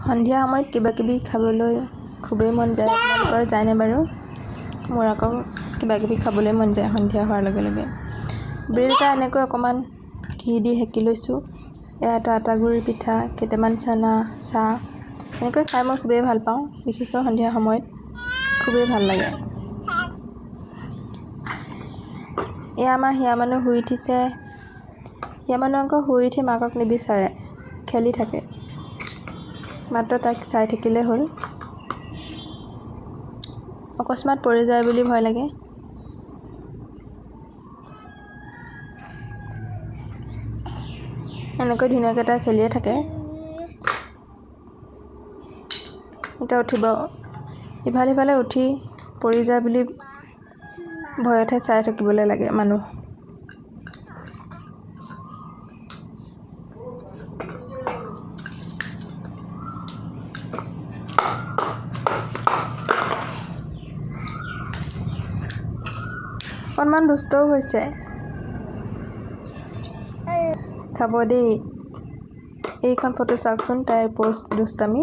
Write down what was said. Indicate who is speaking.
Speaker 1: সন্ধিয়া সময়ত কিবা কিবি খাবলৈ খুবেই মন যায়। আপোনালোকৰ যায়নে বাৰু? মোৰ আকৌ কিবা কিবি খাবলৈ মন যায় সন্ধিয়া হোৱাৰ লগে লগে। ব্ৰেড এটা এনেকৈ অকণমান ঘি দি সেকি লৈছোঁ। এয়াত আটাগুৰি পিঠা, কেইটামান চানা, চাহ এনেকৈ খাই মই খুবেই ভাল পাওঁ। বিশেষকৈ সন্ধিয়া সময়ত খুবেই ভাল লাগে। এয়া আমাৰ হিয়া মানুহ শুই উঠিছে। হিয়া মানুহ আকৌ শুই উঠি মাকক নিবিচাৰে, খেলি থাকে। মাত্ৰ তাক চাই থাকিলে হ'ল। অকস্মাত পৰি যায় বুলি ভয় লাগে। এনেকৈ ধুনীয়াকৈ তাই খেলিয়ে থাকে। এতিয়া উঠিব। ইফালে সিফালে উঠি পৰি যায় বুলি ভয়তহে চাই থাকিবলৈ লাগে মানুহ। অকণমান দুষ্টও হৈছে। চাব দেই, এইখন ফটো চাওকচোন, তাইৰ পষ্ট দুষ্টামি।